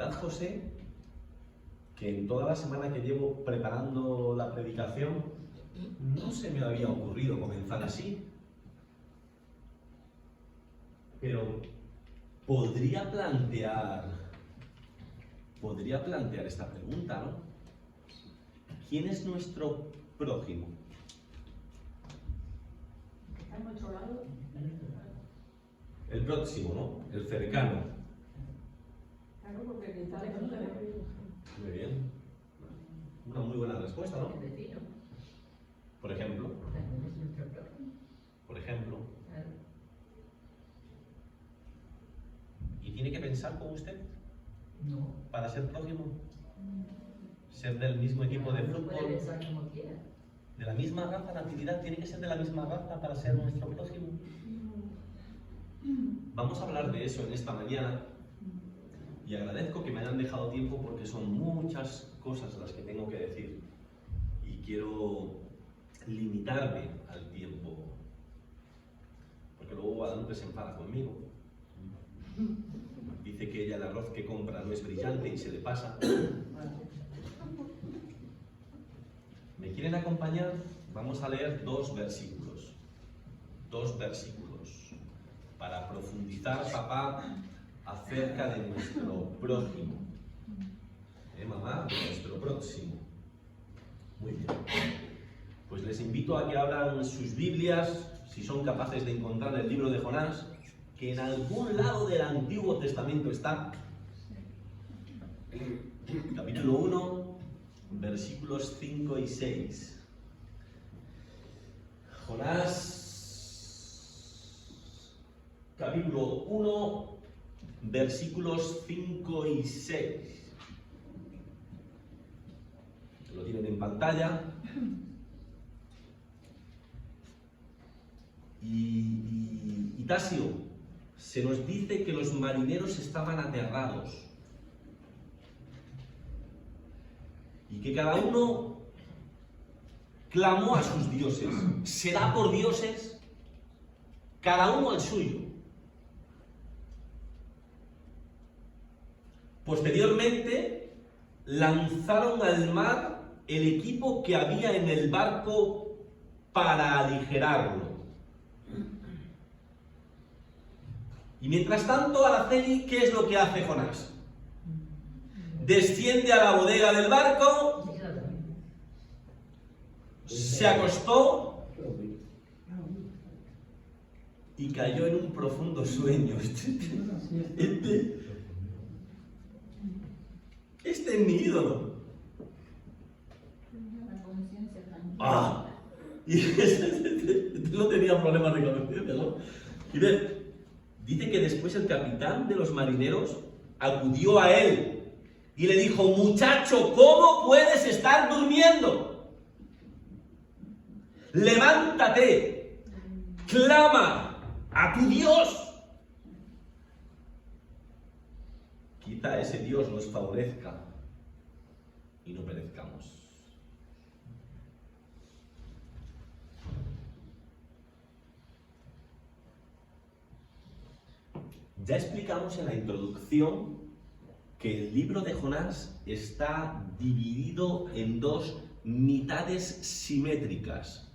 verdad, José, que en toda la semana que llevo preparando la predicación, no se me había ocurrido comenzar así. Pero podría plantear esta pregunta, ¿no? ¿Quién es nuestro prójimo? Está en nuestro lado. El próximo, ¿no? El cercano. Claro, porque el que está lejos de lejos. Muy bien. Una muy buena respuesta, ¿no? El vecino, Por ejemplo. también es nuestro prójimo. Por ejemplo. Claro. ¿Y tiene que pensar como usted No. para ser prójimo? ¿Ser del mismo equipo de Uno puede fútbol? pensar como quiera. ¿De la misma raza? ¿Natividad? ¿Tiene que ser de la misma raza para ser nuestro prójimo? Vamos a hablar de eso en esta mañana. Y agradezco que me hayan dejado tiempo porque son muchas cosas las que tengo que decir. Y quiero limitarme al tiempo. Porque luego Guadalupe se enfada conmigo. Dice que ella el arroz que compra no es brillante y se le pasa. ¿Me quieren acompañar? Vamos a leer dos versículos. Para profundizar, papá, acerca de nuestro prójimo. Mamá, de nuestro próximo. Muy bien. Pues les invito a que abran sus Biblias, si son capaces de encontrar el libro de Jonás, que en algún lado del Antiguo Testamento está. Capítulo 1, versículos 5 y 6. Jonás, capítulo 1, versículos 5 y 6. Lo tienen en pantalla. Y Tasio, se nos dice que los marineros estaban aterrados y que cada uno clamó a sus dioses. ¿Será por dioses? Cada uno al suyo. Posteriormente, lanzaron al mar el equipo que había en el barco para aligerarlo. Y mientras tanto, Araceli, ¿qué es lo que hace Jonás? Desciende a la bodega del barco, se acostó y cayó en un profundo sueño. Este es mi ídolo. La conciencia tranquila. ¡Ah! Y no tenía problemas de conciencia, ¿no? Y dice que después el capitán de los marineros acudió a él y le dijo: muchacho, ¿cómo puedes estar durmiendo? Levántate, clama a tu Dios. Quizá ese Dios nos favorezca y no perezcamos. Ya explicamos en la introducción que el libro de Jonás está dividido en dos mitades simétricas.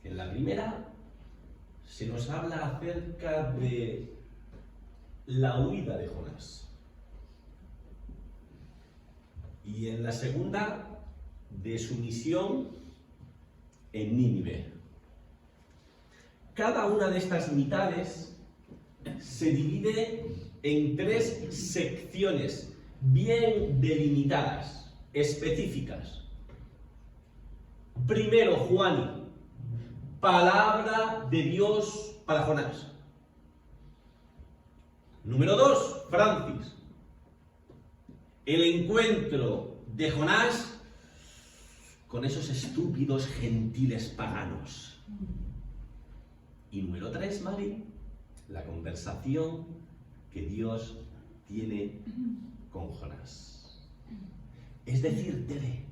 En la primera se nos habla acerca de la huida de Jonás. Y en la segunda, de su misión en Nínive. Cada una de estas mitades se divide en tres secciones bien delimitadas, específicas. Primero, Juani, palabra de Dios para Jonás. Número 2, Francis, el encuentro de Jonás con esos estúpidos gentiles paganos. Y número 3, Mari, la conversación que Dios tiene con Jonás. Es decir, Tere,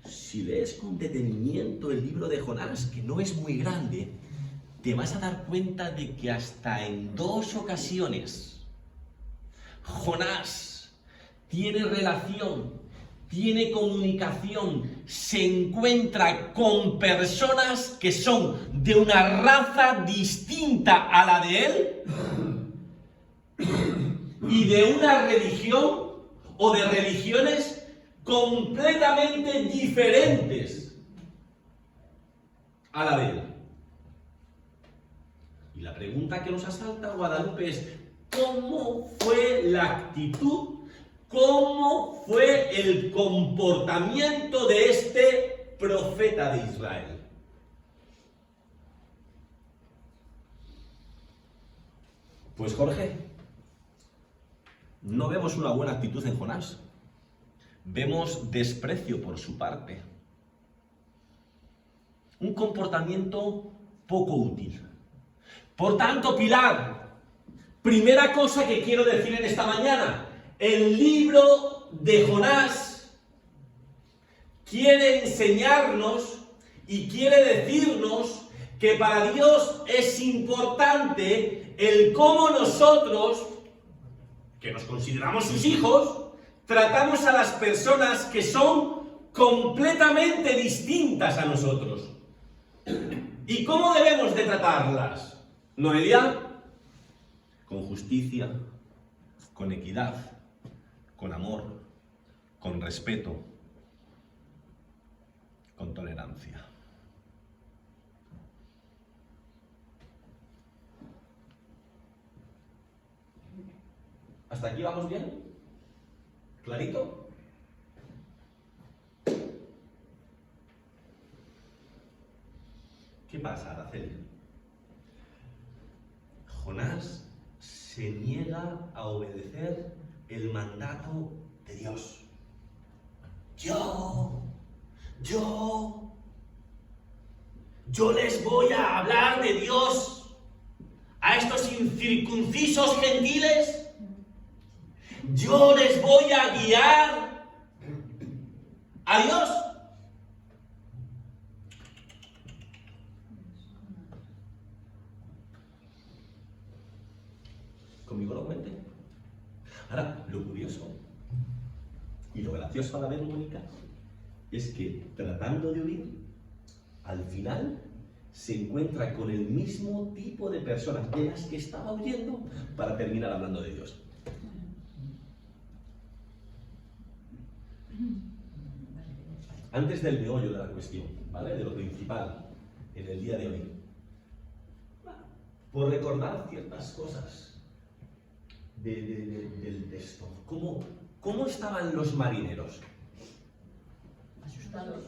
si lees con detenimiento el libro de Jonás, que no es muy grande, te vas a dar cuenta de que hasta en 2 ocasiones Jonás tiene relación, tiene comunicación, se encuentra con personas que son de una raza distinta a la de él y de una religión o de religiones completamente diferentes a la de él. Y la pregunta que nos asalta, Guadalupe, es ¿cómo fue la actitud, cómo fue el comportamiento de este profeta de Israel? Pues Jorge, no vemos una buena actitud en Jonás. Vemos desprecio por su parte. Un comportamiento poco útil. Por tanto, Pilar, primera cosa que quiero decir en esta mañana, el libro de Jonás quiere enseñarnos y quiere decirnos que para Dios es importante el cómo nosotros, que nos consideramos sus hijos, tratamos a las personas que son completamente distintas a nosotros. ¿Y cómo debemos de tratarlas? Noelia, con justicia, con equidad, con amor, con respeto, con tolerancia. ¿Hasta aquí vamos bien? ¿Clarito? ¿Qué pasa, Araceli? Jonás se niega a obedecer el mandato de Dios. Yo les voy a hablar de Dios a estos incircuncisos gentiles. Yo les voy a guiar a Dios. Conmigo lo cuente. Ahora, lo curioso y lo gracioso a la vez, Mónica, es que tratando de huir, al final se encuentra con el mismo tipo de personas de las que estaba huyendo para terminar hablando de Dios. Antes del meollo de la cuestión, ¿vale? De lo principal en el día de hoy, por recordar ciertas cosas del texto. ¿Cómo estaban los marineros? Asustados.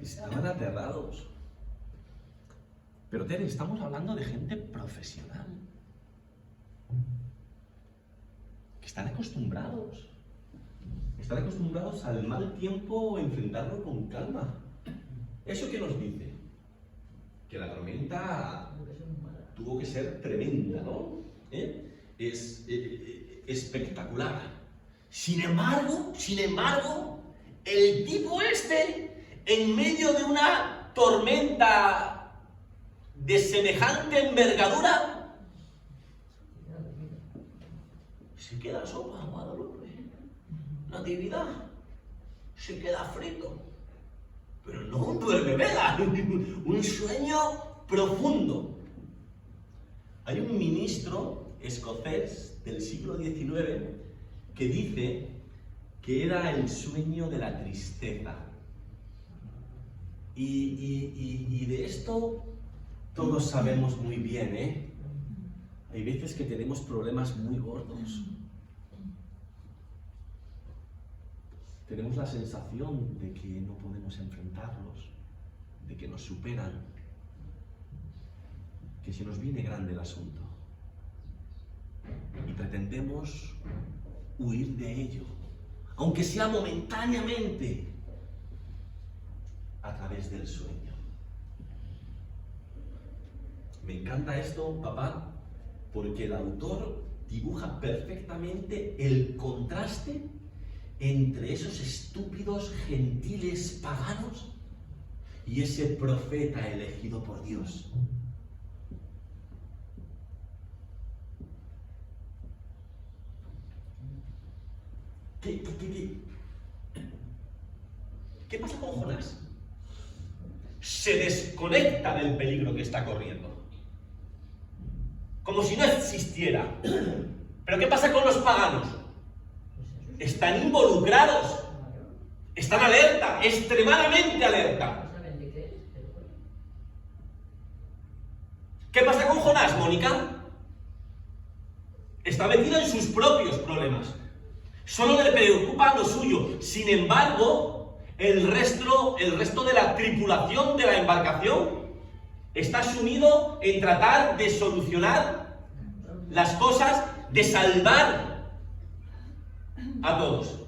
Estaban aterrados. Pero Tere, estamos hablando de gente profesional. Que están acostumbrados. Están acostumbrados al mal tiempo enfrentarlo con calma. ¿Eso qué nos dice? Que la tormenta tuvo que ser tremenda, ¿no? Es espectacular. Sin embargo, el tipo este, en medio de una tormenta de semejante envergadura, se queda sopa, Guadalupe. Natividad, se queda frito. Pero no un duerme-vela, un sueño profundo. Hay un ministro escocés del siglo XIX que dice que era el sueño de la tristeza. Y de esto todos sabemos muy bien, ¿eh? Hay veces que tenemos problemas muy gordos. Tenemos la sensación de que no podemos enfrentarlos, de que nos superan, que se nos viene grande el asunto. Y pretendemos huir de ello, aunque sea momentáneamente, a través del sueño. Me encanta esto, papá, porque el autor dibuja perfectamente el contraste entre esos estúpidos gentiles paganos y ese profeta elegido por Dios. ¿Qué pasa con Jonás? Se desconecta del peligro que está corriendo, como si no existiera. ¿Pero qué pasa con los paganos? Están involucrados, están alerta, extremadamente alerta. ¿Qué pasa con Jonás, Mónica? Está metido en sus propios problemas. Solo le preocupa lo suyo. Sin embargo, el resto de la tripulación de la embarcación está sumido en tratar de solucionar las cosas, de salvar a todos.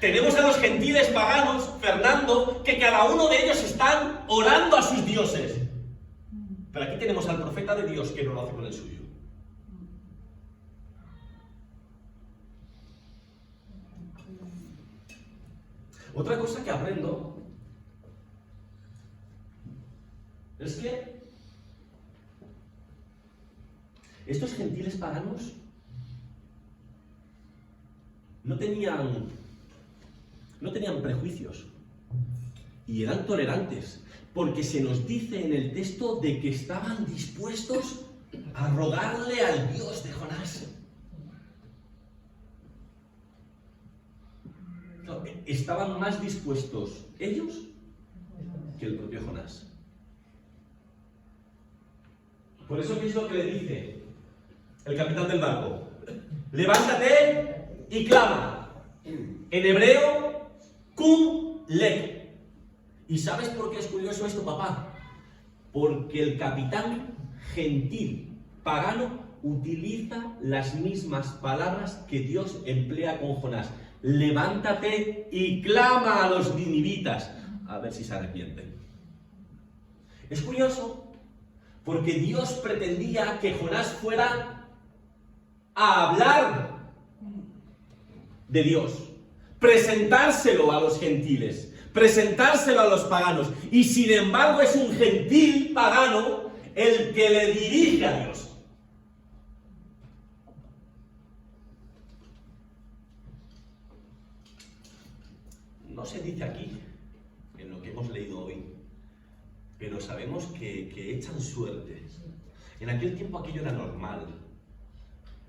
Tenemos a los gentiles paganos, Fernando, que cada uno de ellos están orando a sus dioses. Pero aquí tenemos al profeta de Dios que no lo hace con el suyo. Otra cosa que aprendo es que estos gentiles paganos no tenían prejuicios y eran tolerantes, porque se nos dice en el texto de que estaban dispuestos a rogarle al Dios de Jonás. No, estaban más dispuestos ellos que el propio Jonás. Por eso, ¿qué es lo que le dice el capitán del barco? Levántate y clama. En hebreo, cum lec. ¿Y sabes por qué es curioso esto, papá? Porque el capitán gentil, pagano, utiliza las mismas palabras que Dios emplea con Jonás. Levántate y clama a los ninivitas, a ver si se arrepienten. Es curioso, porque Dios pretendía que Jonás fuera a hablar de Dios, presentárselo a los gentiles, presentárselo a los paganos, y sin embargo es un gentil pagano el que le dirige a Dios. No se dice aquí, en lo que hemos leído hoy, pero sabemos que echan suerte. En aquel tiempo aquello era normal.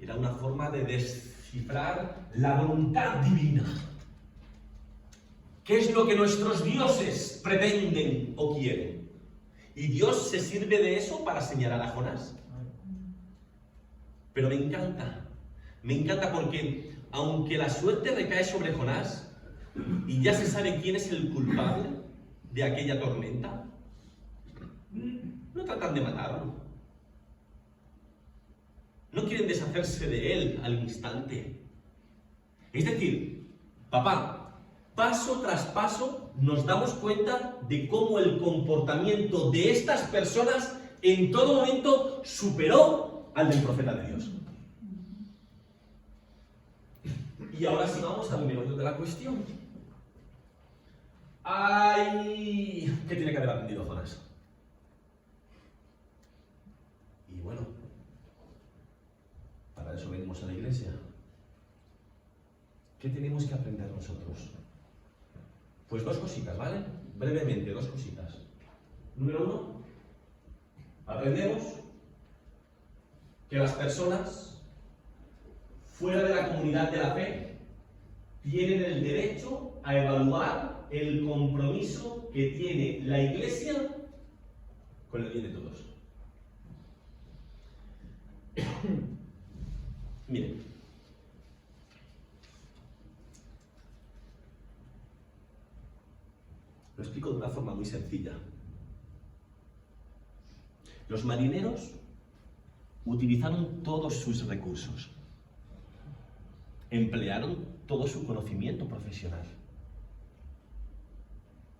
Era una forma de descifrar la voluntad divina. ¿Qué es lo que nuestros dioses pretenden o quieren? Y Dios se sirve de eso para señalar a Jonás. Pero me encanta porque aunque la suerte recae sobre Jonás, y ya se sabe quién es el culpable de aquella tormenta, no tratan de matarlo. No quieren deshacerse de él al instante. Es decir, papá, paso tras paso nos damos cuenta de cómo el comportamiento de estas personas en todo momento superó al del profeta de Dios. Y ahora sí vamos al meollo de la cuestión. ¡Ay! ¿Qué tiene que haber aprendido Jonás? Y bueno, para eso venimos a la iglesia. ¿Qué tenemos que aprender nosotros? Pues dos cositas, ¿vale? Brevemente, dos cositas. Número uno, aprendemos que las personas fuera de la comunidad de la fe tienen el derecho a evaluar el compromiso que tiene la iglesia con el bien de todos. Miren, lo explico de una forma muy sencilla. Los marineros utilizaron todos sus recursos, emplearon todo su conocimiento profesional,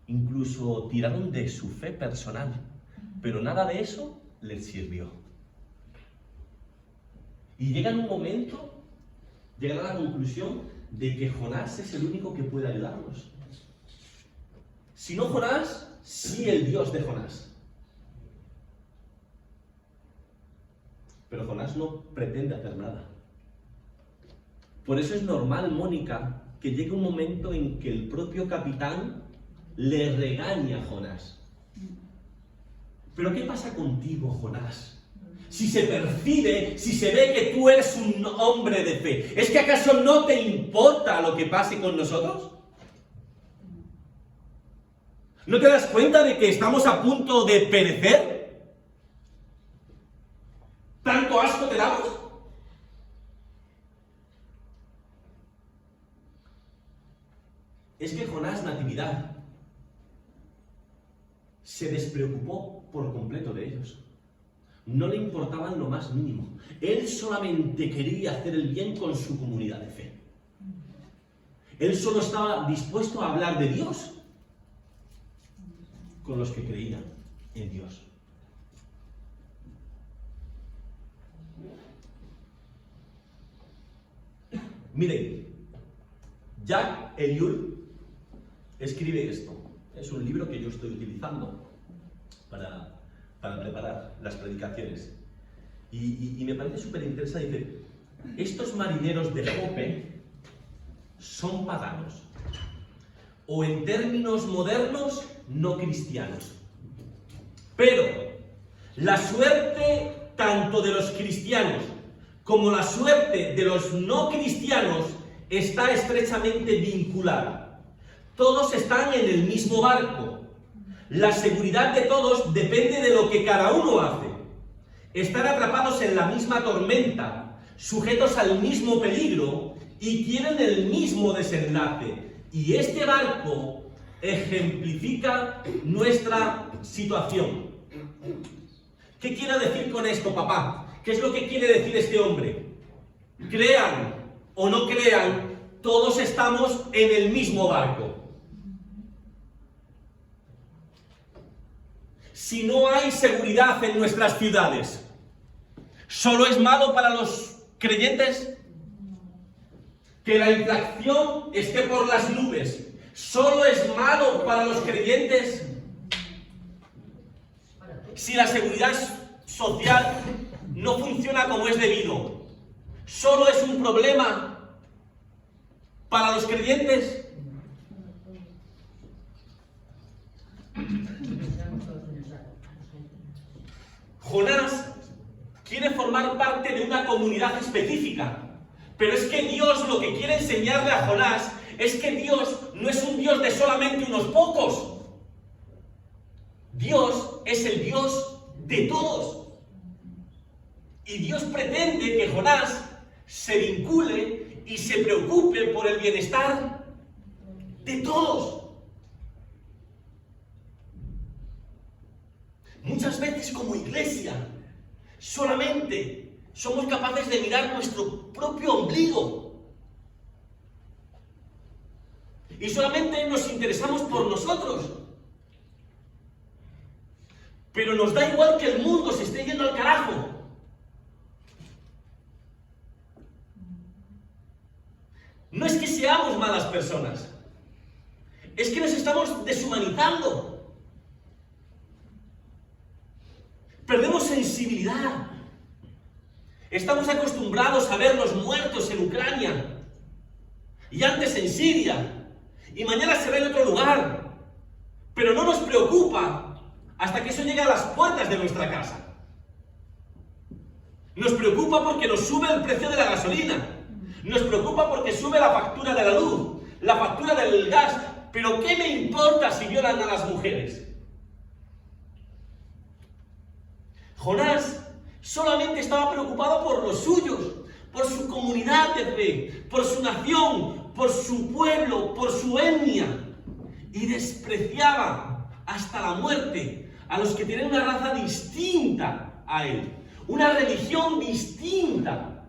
incluso tiraron de su fe personal, pero nada de eso les sirvió. Y llegan a la conclusión de que Jonás es el único que puede ayudarlos. Si no Jonás, sí el Dios de Jonás. Pero Jonás no pretende hacer nada. Por eso es normal, Mónica, que llegue un momento en que el propio capitán le regaña a Jonás. ¿Pero qué pasa contigo, Jonás? Si se percibe, si se ve que tú eres un hombre de fe, ¿es que acaso no te importa lo que pase con nosotros? ¿No te das cuenta de que estamos a punto de perecer? ¿Tanto asco te damos? Es que Jonás, Natividad, se despreocupó por completo de ellos. No le importaban lo más mínimo. Él solamente quería hacer el bien con su comunidad de fe. Él solo estaba dispuesto a hablar de Dios con los que creían en Dios. Miren, Jack Ellul escribe esto. Es un libro que yo estoy utilizando para preparar las predicaciones. Y me parece súper interesante. Dice, estos marineros de Jope son paganos. O en términos modernos, no cristianos. Pero la suerte tanto de los cristianos como la suerte de los no cristianos está estrechamente vinculada. Todos están en el mismo barco. La seguridad de todos depende de lo que cada uno hace. Están atrapados en la misma tormenta, sujetos al mismo peligro y tienen el mismo desenlace. Y este barco ejemplifica nuestra situación. ¿Qué quiere decir con esto, papá? ¿Qué es lo que quiere decir este hombre? Crean o no crean, todos estamos en el mismo barco. Si no hay seguridad en nuestras ciudades, ¿solo es malo para los creyentes? Que la inflación esté por las nubes, ¿solo es malo para los creyentes? Si la seguridad social no funciona como es debido, ¿solo es un problema para los creyentes? Jonás quiere formar parte de una comunidad específica, pero es que Dios lo que quiere enseñarle a Jonás es que Dios no es un Dios de solamente unos pocos. Dios es el Dios de todos. Y Dios pretende que Jonás se vincule y se preocupe por el bienestar de todos. Muchas veces como iglesia solamente somos capaces de mirar nuestro propio ombligo y solamente nos interesamos por nosotros, pero nos da igual que el mundo se esté yendo al carajo. No es que seamos malas personas, es que nos estamos deshumanizando. Perdemos sensibilidad. Estamos acostumbrados a ver los muertos en Ucrania, y antes en Siria, y mañana será en otro lugar. Pero no nos preocupa hasta que eso llegue a las puertas de nuestra casa. Nos preocupa porque nos sube el precio de la gasolina. Nos preocupa porque sube la factura de la luz, la factura del gas. Pero ¿qué me importa si violan a las mujeres? Jonás solamente estaba preocupado por los suyos, por su comunidad de fe, por su nación, por su pueblo, por su etnia, y despreciaba hasta la muerte a los que tienen una raza distinta a él, una religión distinta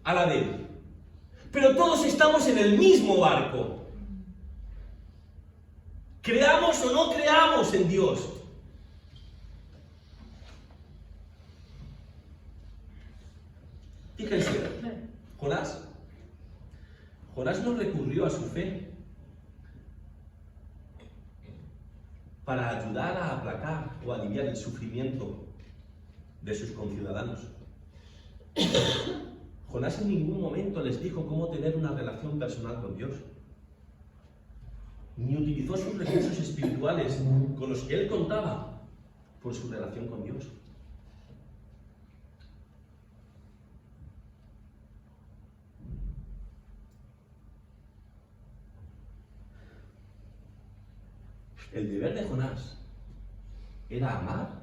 a la de él. Pero todos estamos en el mismo barco. Creamos o no creamos en Dios. Fíjense, Jonás no recurrió a su fe para ayudar a aplacar o aliviar el sufrimiento de sus conciudadanos. Jonás en ningún momento les dijo cómo tener una relación personal con Dios, ni utilizó sus recursos espirituales con los que él contaba por su relación con Dios. El deber de Jonás era amar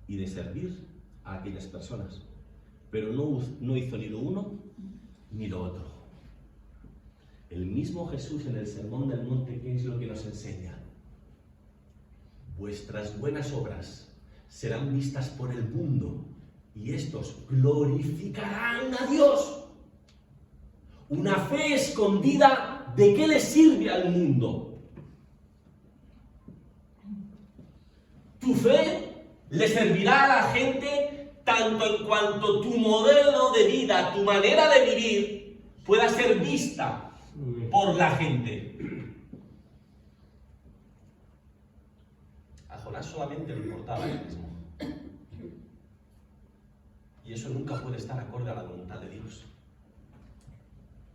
y de servir a aquellas personas, pero no hizo ni lo uno ni lo otro. El mismo Jesús en el Sermón del Monte, ¿qué es lo que nos enseña? Vuestras buenas obras serán vistas por el mundo y estos glorificarán a Dios. Una fe escondida, ¿de qué le sirve al mundo? Tu fe le servirá a la gente tanto en cuanto tu modelo de vida, tu manera de vivir, pueda ser vista por la gente. A Jonás solamente le importaba a él mismo. Y eso nunca puede estar acorde a la voluntad de Dios.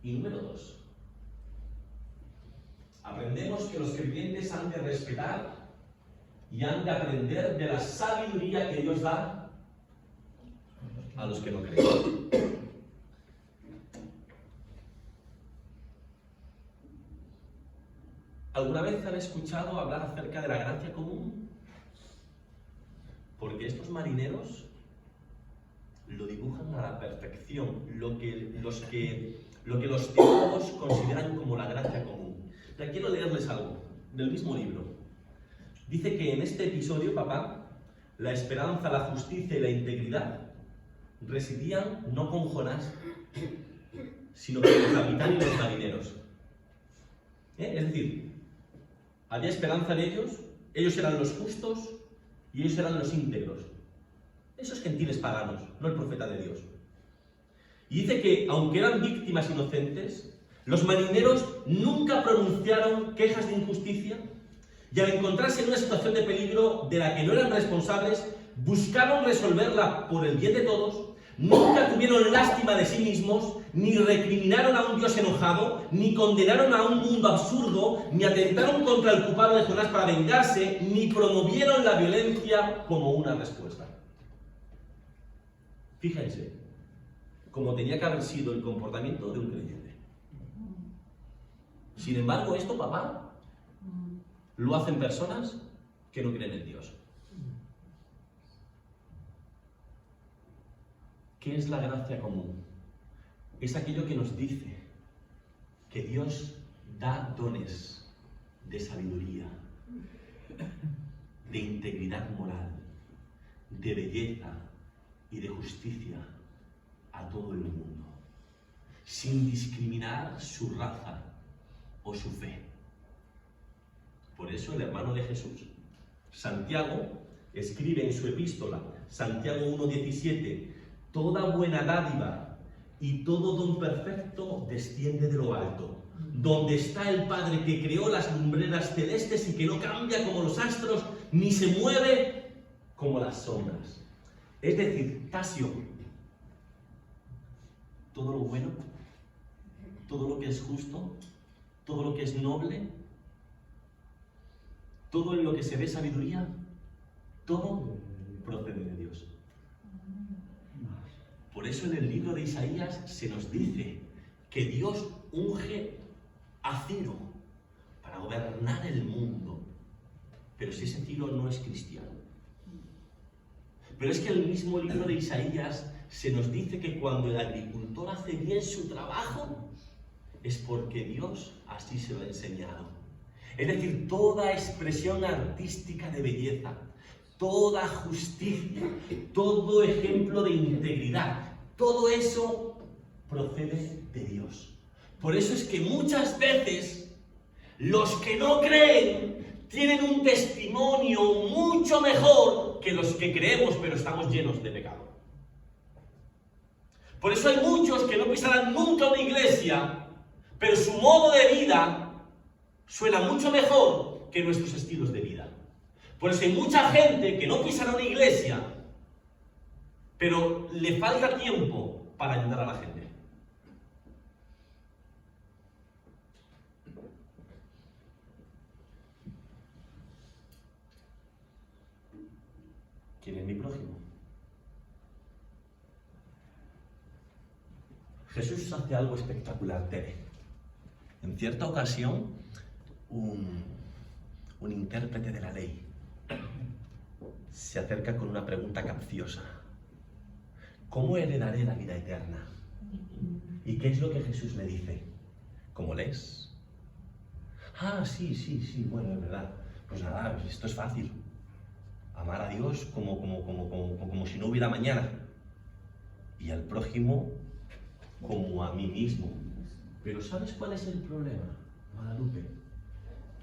Y número 2. Aprendemos que los creyentes han de respetar y han de aprender de la sabiduría que Dios da a los que no creen. ¿Alguna vez han escuchado hablar acerca de la gracia común? Porque estos marineros lo dibujan a la perfección, lo que los teólogos consideran como la gracia común. Ya quiero leerles algo del mismo libro. Dice que en este episodio, papá, la esperanza, la justicia y la integridad residían no con Jonás, sino con el capitán y los marineros. Es decir, había esperanza en ellos eran los justos y ellos eran los íntegros. Esos gentiles paganos, no el profeta de Dios. Y dice que, aunque eran víctimas inocentes, los marineros nunca pronunciaron quejas de injusticia y al encontrarse en una situación de peligro de la que no eran responsables, buscaron resolverla por el bien de todos, nunca tuvieron lástima de sí mismos, ni recriminaron a un Dios enojado, ni condenaron a un mundo absurdo, ni atentaron contra el culpable de Jonás para vengarse, ni promovieron la violencia como una respuesta. Fíjense cómo tenía que haber sido el comportamiento de un creyente. Sin embargo, esto, papá, lo hacen personas que no creen en Dios. ¿Qué es la gracia común? Es aquello que nos dice que Dios da dones de sabiduría, de integridad moral, de belleza y de justicia a todo el mundo, sin discriminar su raza o su fe. Por eso el hermano de Jesús, Santiago, escribe en su epístola, Santiago 1:17, toda buena dádiva y todo don perfecto desciende de lo alto, donde está el Padre que creó las lumbreras celestes y que no cambia como los astros, ni se mueve como las sombras. Es decir, Tasio, todo lo bueno, todo lo que es justo, todo lo que es noble, todo en lo que se ve sabiduría, todo procede de Dios. Por eso en el libro de Isaías se nos dice que Dios unge a Ciro para gobernar el mundo. Pero si ese Ciro no es cristiano. Pero es que en el mismo libro de Isaías se nos dice que cuando el agricultor hace bien su trabajo es porque Dios así se lo ha enseñado. Es decir, toda expresión artística de belleza, toda justicia, todo ejemplo de integridad, todo eso procede de Dios. Por eso es que muchas veces los que no creen tienen un testimonio mucho mejor que los que creemos, pero estamos llenos de pecado. Por eso hay muchos que no pisarán nunca una iglesia, pero su modo de vida suena mucho mejor que nuestros estilos de vida. Por eso hay mucha gente que no pisa en una iglesia, pero le falta tiempo para ayudar a la gente. ¿Quién es mi prójimo? Jesús hace algo espectacular, Tere. En cierta ocasión, un intérprete de la ley se acerca con una pregunta capciosa. ¿Cómo heredaré la vida eterna? ¿Y qué es lo que Jesús le dice? ¿Cómo lees? Ah, sí, bueno, es verdad. Pues nada, esto es fácil. Amar a Dios como si no hubiera mañana. Y al prójimo como a mí mismo. Pero ¿sabes cuál es el problema, Guadalupe?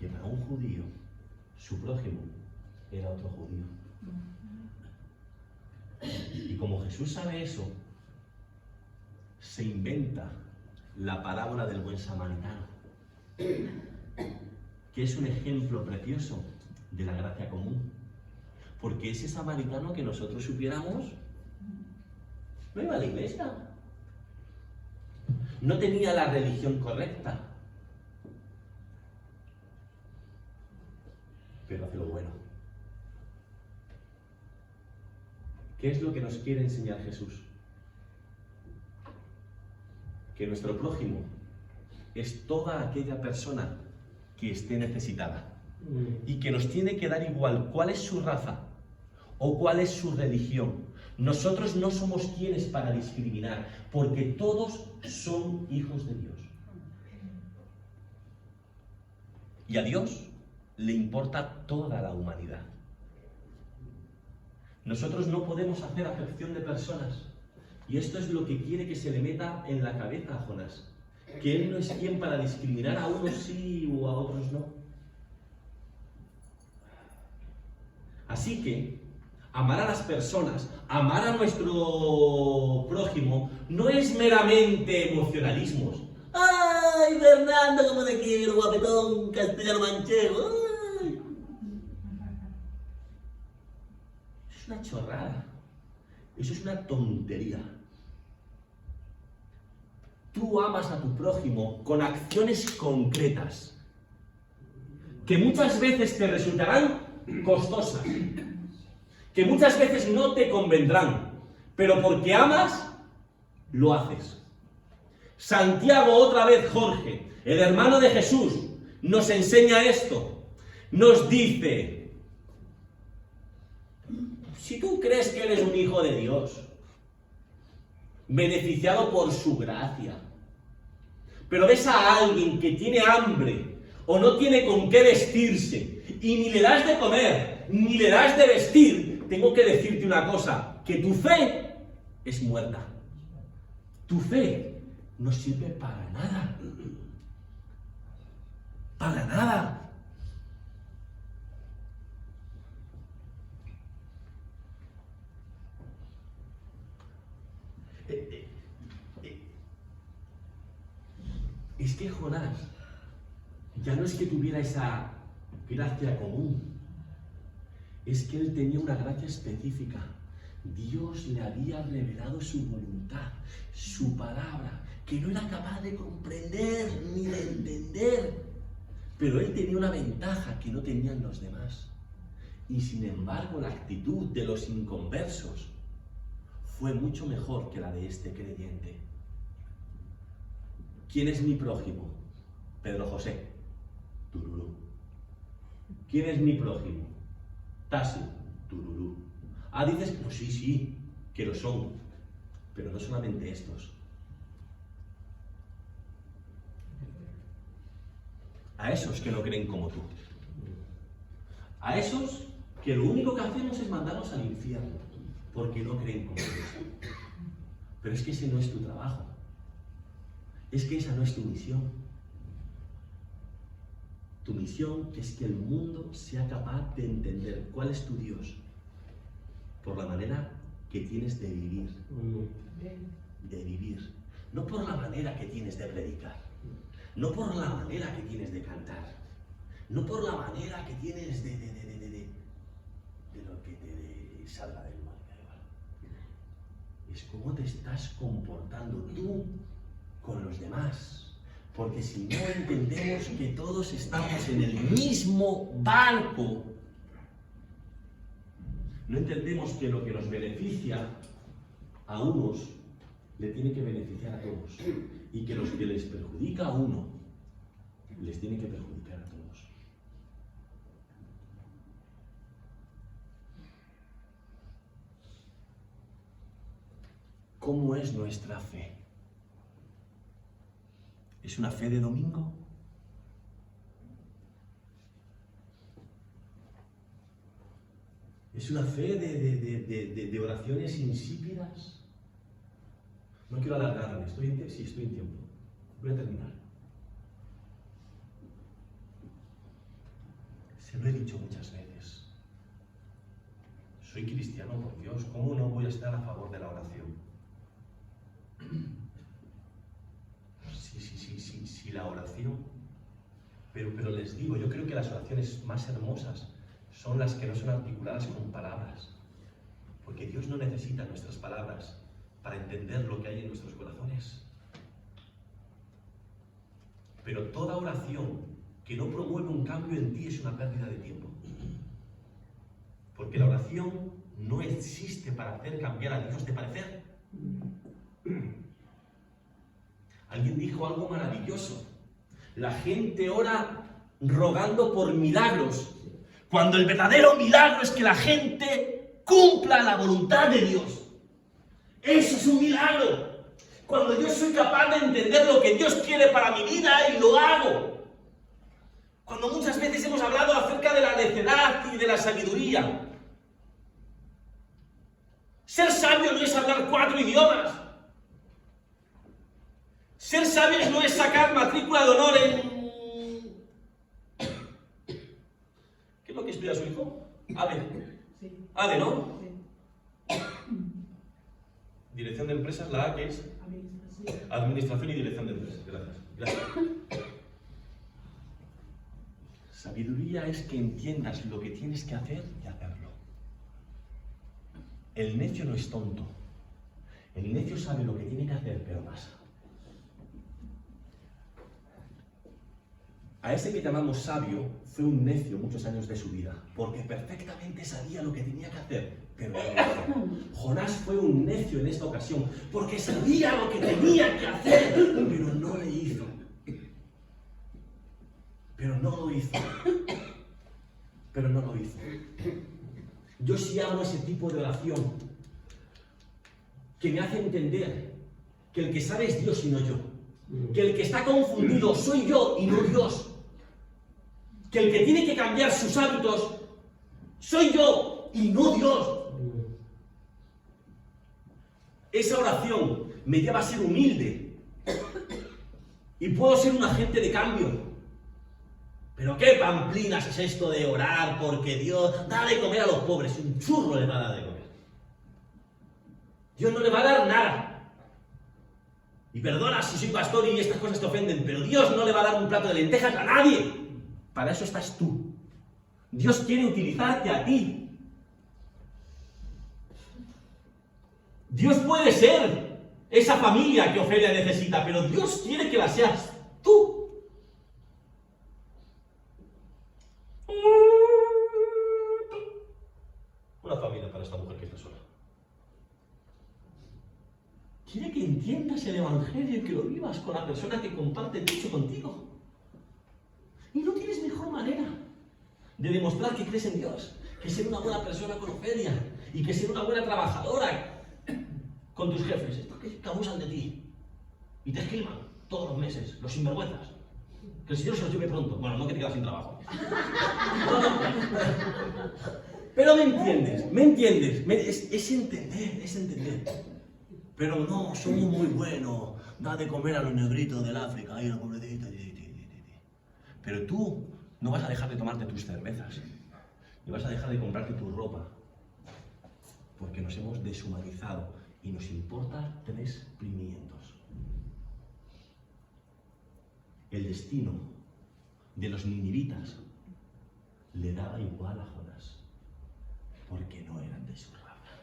Que para un judío, su prójimo era otro judío. Y como Jesús sabe eso, se inventa la parábola del buen samaritano, que es un ejemplo precioso de la gracia común. Porque ese samaritano que nosotros supiéramos no iba a la iglesia, no tenía la religión correcta, pero hace lo bueno. ¿Qué es lo que nos quiere enseñar Jesús? Que nuestro prójimo es toda aquella persona que esté necesitada y que nos tiene que dar igual cuál es su raza o cuál es su religión. Nosotros no somos quienes para discriminar, porque todos son hijos de Dios. Y a Dios le importa toda la humanidad. Nosotros no podemos hacer acepción de personas. Y esto es lo que quiere que se le meta en la cabeza a Jonás. Que él no es quien para discriminar a unos sí o a otros no. Así que amar a las personas, amar a nuestro prójimo, no es meramente emocionalismos. ¡Ay, Fernando, cómo te quiero, guapetón, castellano manchego! ¡Ay! Eso es una chorrada. Eso es una tontería. Tú amas a tu prójimo con acciones concretas, que muchas veces te resultarán costosas, que muchas veces no te convendrán, pero porque amas, lo haces. Santiago, otra vez Jorge, el hermano de Jesús, nos enseña esto. Nos dice: si tú crees que eres un hijo de Dios, beneficiado por su gracia, pero ves a alguien que tiene hambre o no tiene con qué vestirse y ni le das de comer, ni le das de vestir, tengo que decirte una cosa, que tu fe es muerta. Tu fe no sirve para nada. Para nada. Es que Jonás ya no es que tuviera esa gracia común, es que él tenía una gracia específica. Dios le había revelado su voluntad, su palabra, que no era capaz de comprender ni de entender. Pero él tenía una ventaja que no tenían los demás. Y sin embargo, la actitud de los inconversos fue mucho mejor que la de este creyente. ¿Quién es mi prójimo? Pedro José. Tururú. ¿Quién es mi prójimo? Tassi. Tururú. Ah, dices que no, sí, que lo son. Pero no solamente estos. A esos que no creen como tú. A esos que lo único que hacemos es mandarlos al infierno, porque no creen como tú. Pero es que ese no es tu trabajo. Es que esa no es tu misión. Tu misión es que el mundo sea capaz de entender cuál es tu Dios por la manera que tienes de vivir. De vivir. No por la manera que tienes de predicar. No por la manera que tienes de cantar. No por la manera que tienes de... de lo que te salga del mal, da igual. Es cómo te estás comportando tú con los demás. Porque si no entendemos que todos estamos en el mismo barco, no entendemos que lo que nos beneficia a unos le tiene que beneficiar a todos y que los que les perjudica a uno les tiene que perjudicar a todos. ¿Cómo es nuestra fe? ¿Es una fe de domingo? ¿Es una fe de oraciones insípidas? No quiero alargarme, estoy en tiempo. Voy a terminar. Se lo he dicho muchas veces. Soy cristiano por Dios, ¿cómo no voy a estar a favor de la oración? Sí, la oración. Pero les digo, yo creo que las oraciones más hermosas son las que no son articuladas con palabras. Porque Dios no necesita nuestras palabras para entender lo que hay en nuestros corazones. Pero toda oración que no promueve un cambio en ti es una pérdida de tiempo. Porque la oración no existe para hacer cambiar a Dios de parecer. Alguien dijo algo maravilloso. La gente ora rogando por milagros, cuando el verdadero milagro es que la gente cumpla la voluntad de Dios. Eso es un milagro. Cuando yo soy capaz de entender lo que Dios quiere para mi vida y lo hago. Cuando muchas veces hemos hablado acerca de la necedad y de la sabiduría. Ser sabio no es hablar 4 idiomas. Ser sabio no es sacar matrícula de honor en... ¿Qué es lo que estudia su hijo? ADE. Sí. ADE, ¿no? Sí. Dirección de empresas, la A, que es Administración y Dirección de Empresas. Gracias. Sabiduría es que entiendas lo que tienes que hacer y hacerlo. El necio no es tonto. El necio sabe lo que tiene que hacer, pero pasa. A ese que llamamos sabio fue un necio muchos años de su vida, porque perfectamente sabía lo que tenía que hacer, pero no lo hizo. Jonás fue un necio en esta ocasión, porque sabía lo que tenía que hacer, pero no lo hizo. Pero no lo hizo. Yo sí hago ese tipo de oración, que me hace entender que el que sabe es Dios y no yo. Que el que está confundido soy yo y no Dios. Que el que tiene que cambiar sus hábitos soy yo y no Dios. Esa oración me lleva a ser humilde y puedo ser un agente de cambio. Pero qué pamplinas es esto de orar porque Dios da de comer a los pobres. Un churro le va a dar de comer. Dios no le va a dar nada. Y perdona si soy pastor y estas cosas te ofenden, pero Dios no le va a dar un plato de lentejas a nadie. Para eso estás tú. Dios quiere utilizarte a ti. Dios puede ser esa familia que Ofelia necesita, pero Dios quiere que la seas tú. Una familia para esta mujer que está sola. Quiere que entiendas el Evangelio y que lo vivas con la persona que comparte el techo contigo. Y no tienes mejor manera de demostrar que crees en Dios que ser una buena persona con Ofelia y que ser una buena trabajadora con tus jefes. Estos que abusan de ti y te esquilman todos los meses, los sinvergüenzas. Que el Señor se los lleve pronto. Bueno, no que te quedas sin trabajo. Pero me entiendes. Es entender. Pero no, somos muy buenos, da de comer a los negritos del África, ahí la pobrecita. Pero tú no vas a dejar de tomarte tus cervezas, ni vas a dejar de comprarte tu ropa, porque nos hemos deshumanizado y nos importa 3 pimientos. El destino de los ninivitas le daba igual a Jonás. porque no eran de su raza,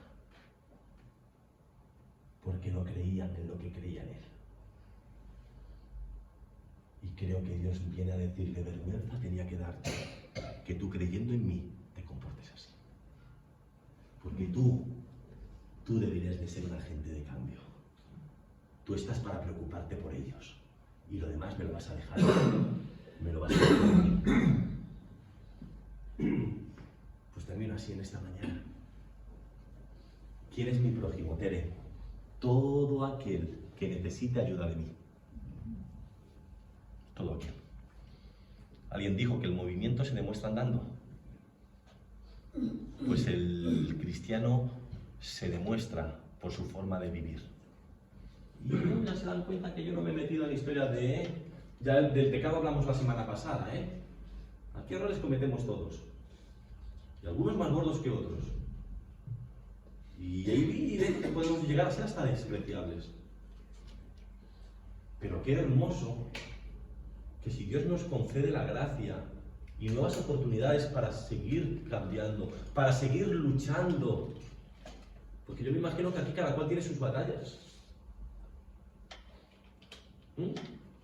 porque no creían en lo que creía en él. Y creo que Dios viene a decirle, vergüenza tenía que darte que tú, creyendo en mí, te comportes así. Porque tú deberías de ser un agente de cambio. Tú estás para preocuparte por ellos. Y lo demás me lo vas a dejar. Me lo vas a dejar a mí. Pues termino así en esta mañana. ¿Quién es mi prójimo, Tere? Todo aquel que necesite ayuda de mí. Todo aquel. Alguien dijo que el movimiento se demuestra andando. Pues el cristiano se demuestra por su forma de vivir. Y ya se dan cuenta que yo no me he metido en historias de... Ya del pecado hablamos la semana pasada, ¿eh? Aquí errores cometemos todos. Y algunos más gordos que otros. Y ahí que podemos llegar a ser hasta despreciables. Pero qué hermoso que si Dios nos concede la gracia y nuevas oportunidades para seguir cambiando, para seguir luchando, porque yo me imagino que aquí cada cual tiene sus batallas.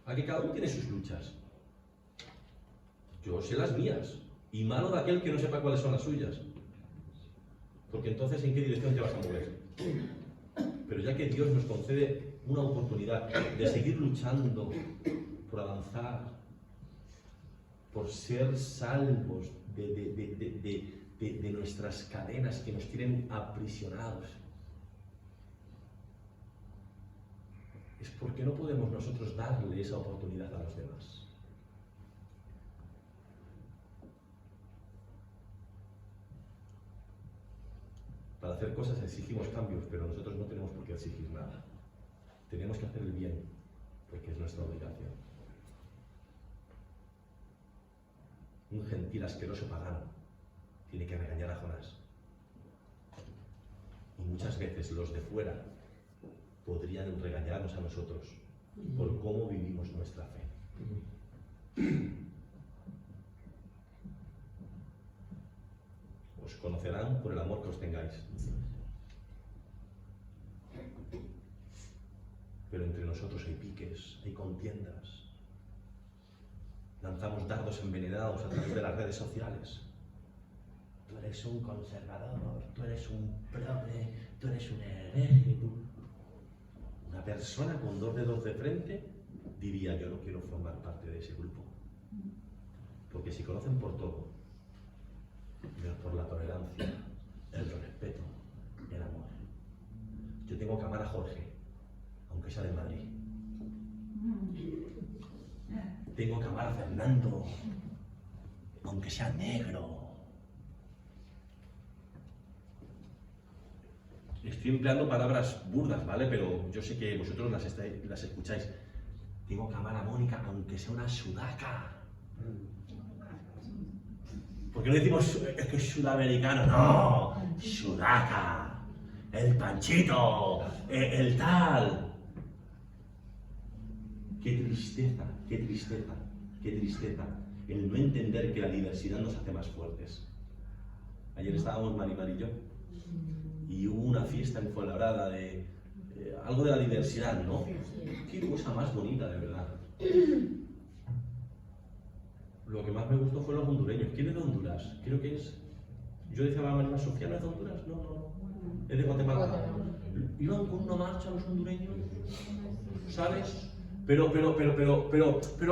Aquí cada uno tiene sus luchas. Yo sé las mías, y malo de aquel que no sepa cuáles son las suyas. Porque entonces, ¿en qué dirección te vas a mover? Pero ya que Dios nos concede una oportunidad de seguir luchando por avanzar, por ser salvos de nuestras cadenas que nos tienen aprisionados, es porque no podemos nosotros darle esa oportunidad a los demás. Para hacer cosas exigimos cambios, pero nosotros no tenemos por qué exigir nada. Tenemos que hacer el bien, porque es nuestra obligación. Un gentil asqueroso pagano tiene que regañar a Jonás. Y muchas veces los de fuera podrían regañarnos a nosotros por cómo vivimos nuestra fe. Os conocerán por el amor que os tengáis. Pero entre nosotros hay piques, hay contiendas. Lanzamos dardos envenenados a través de las redes sociales. Tú eres un conservador, tú eres un progre, tú eres un hereje. Una persona con 2 dedos de frente diría: yo no quiero formar parte de ese grupo. Porque si conocen por todo, menos por la tolerancia, el respeto, el amor. Yo tengo que amar a Jorge, aunque sea de Madrid. Tengo que amar a Fernando, aunque sea negro. Estoy empleando palabras burdas, ¿vale? Pero yo sé que vosotros las escucháis. Tengo que amar a Mónica, aunque sea una sudaca. ¿Por qué no decimos es que es sudamericano? No, sudaca, el panchito, el tal. Qué tristeza, qué tristeza, qué tristeza el no entender que la diversidad nos hace más fuertes. Ayer estábamos Marimar y yo y hubo una fiesta en Fuenlabrada de algo de la diversidad, ¿no? Qué cosa más bonita, de verdad. Lo que más me gustó fue los hondureños. ¿Quién es de Honduras? Creo que es... Yo decía a María Sofía, ¿no es de Honduras? No. Es de Guatemala. Iban con una marcha los hondureños, ¿sabes? Pero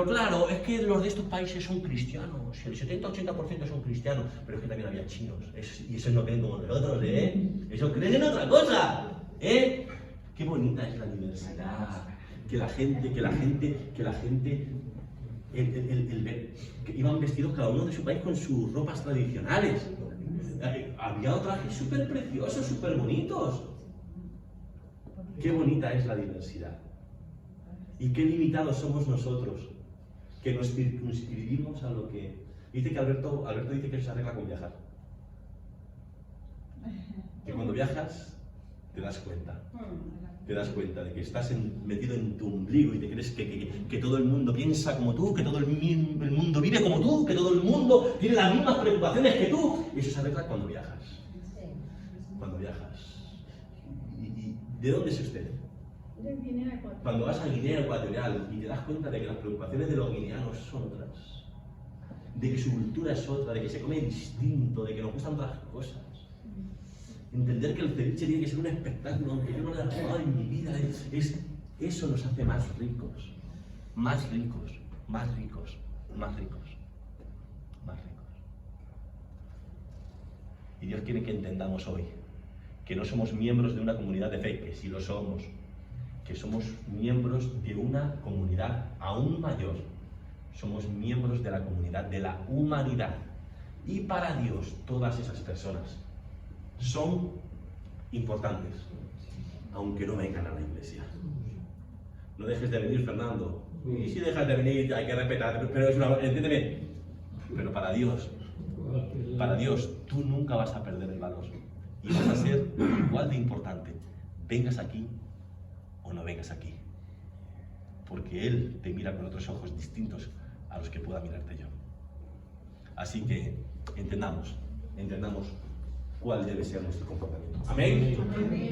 claro, es que los de estos países son cristianos. El 70-80% son cristianos. Pero es que también había chinos. Y esos no creen como nosotros, ¿eh? Esos creen en otra cosa, ¿eh? Qué bonita es la diversidad. Que la gente que iban vestidos cada uno de su país con sus ropas tradicionales. Había trajes súper preciosos, súper bonitos. Qué bonita es la diversidad. Y qué limitados somos nosotros, que nos circunscribimos a lo que... Dice que Alberto dice que eso se arregla con viajar. Que cuando viajas te das cuenta. Te das cuenta de que estás metido en tu ombligo y te crees que todo el mundo piensa como tú, que todo el mundo vive como tú, que todo el mundo tiene las mismas preocupaciones que tú. Y eso se arregla cuando viajas. cuando viajas. ¿Y de dónde es usted? De Guinea Ecuatorial. Cuando vas a Guinea Ecuatorial y te das cuenta de que las preocupaciones de los guineanos son otras, de que su cultura es otra, de que se come distinto, de que nos gustan otras cosas. Entender que el ceviche tiene que ser un espectáculo, aunque yo no lo he probado en mi vida, eso nos hace más ricos, más ricos, más ricos, más ricos, más ricos. Y Dios quiere que entendamos hoy que no somos miembros de una comunidad de fe, que sí lo somos, que somos miembros de una comunidad aún mayor. Somos miembros de la comunidad de la humanidad. Y para Dios, todas esas personas son importantes, aunque no vengan a la iglesia. No dejes de venir, Fernando. Y si dejas de venir, hay que respetarte, pero es una... Entiéndeme. Pero para Dios, tú nunca vas a perder el valor. Y vas a ser igual de importante, vengas aquí o no vengas aquí. Porque Él te mira con otros ojos distintos a los que pueda mirarte yo. Así que entendamos cuál debe ser nuestro comportamiento. Amén. Amén.